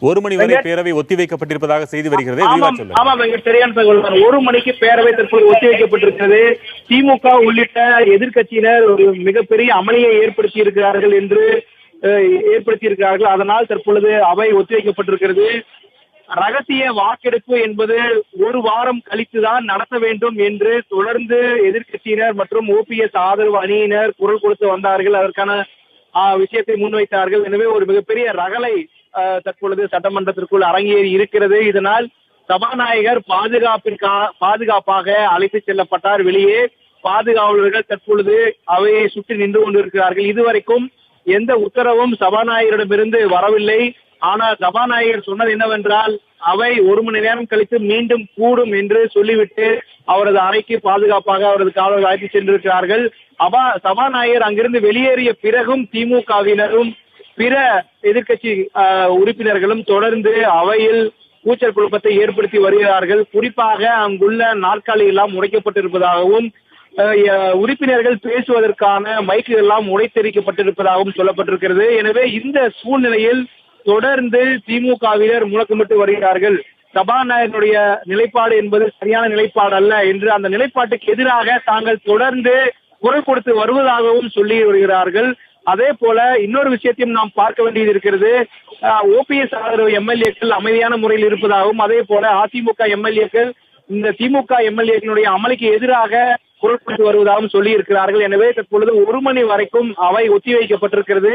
1 மணி வரை பேரவை ஒத்திவைக்கப்பட்டிருப்பதாக செய்தி வருகிறது. சரியான தகவல். 1 மணிக்கு பேரவை தற்போது ஒத்திவைக்கப்பட்டிருக்கிறது. திமுக உள்ளிட்ட எதிர்கட்சியினர் ஒரு மிகப்பெரிய அமளியை ஏற்படுத்தி இருக்கிறார்கள். அதனால் தற்பொழுது அவை ஒத்திவைக்கப்பட்டிருக்கிறது. ரகசிய வாக்கெடுப்பு என்பது 1 வாரம் கழித்துதான் நடத்த வேண்டும் என்று தொடர்ந்து எதிர்கட்சியினர் மற்றும் ஓபிஎஸ் ஆதரவு அணியினர் குரல் கொடுத்து வந்தார்கள். அதற்கான விஷயத்தை முன்வைத்தார்கள். எனவே ஒரு மிகப்பெரிய ரகளை தற்பொழுது சட்டமன்றத்திற்குள் அரங்கேறி இருக்கிறது. இதனால் சபாநாயகர் பாதுகாப்பாக அழைத்து செல்லப்பட்டார். வெளியே பாதுகாவலர்கள் தற்பொழுது அவையை சுற்றி நின்று கொண்டிருக்கிறார்கள். இதுவரைக்கும் எந்த உத்தரவும் சபாநாயகரிடமிருந்து வரவில்லை. ஆனால் சபாநாயகர் சொன்னது என்னவென்றால், அவை 1 மணி நேரம் கழித்து மீண்டும் கூடும் என்று சொல்லிவிட்டு அவரது அறைக்கு பாதுகாப்பாக அவரது காவலர்கள் அழைத்து சென்றிருக்கிறார்கள். சபாநாயகர் அங்கிருந்து வெளியேறிய பிறகும் திமுகவினரும் பிற எதிர்கட்சி உறுப்பினர்களும் தொடர்ந்து அவையில் கூச்சல் குழப்பத்தை ஏற்படுத்தி வருகிறார்கள். குறிப்பாக அங்குள்ள நாற்காலி எல்லாம் உடைக்கப்பட்டிருப்பதாகவும் உறுப்பினர்கள் பேசுவதற்கான மைக்குகள் எல்லாம் உடைத்தெரிக்கப்பட்டிருப்பதாகவும் சொல்லப்பட்டிருக்கிறது. எனவே இந்த சூழ்நிலையில் தொடர்ந்து திமுகவினர் முழக்கமிட்டு வருகிறார்கள். சபாநாயகருடைய நிலைப்பாடு என்பது சரியான நிலைப்பாடு அல்ல என்று அந்த நிலைப்பாட்டுக்கு எதிராக தாங்கள் தொடர்ந்து குரல் கொடுத்து வருவதாகவும் சொல்லி வருகிறார்கள். அதே போல இன்னொரு விஷயத்தையும் நாம் பார்க்க வேண்டியது இருக்கிறது. ஓபிஎஸ் ஆதரவு எம்எல்ஏக்கள் அமைதியான முறையில் இருப்பதாகவும், அதே போல அதிமுக எம்எல்ஏக்கள் இந்த திமுக எம்எல்ஏக்களுடைய அமளிக்கு எதிராக குரல் கொடுத்து வருவதாகவும் சொல்லி இருக்கிறார்கள். எனவே தற்பொழுது 1 மணி வரைக்கும் அவை ஒத்திவைக்கப்பட்டிருக்கிறது.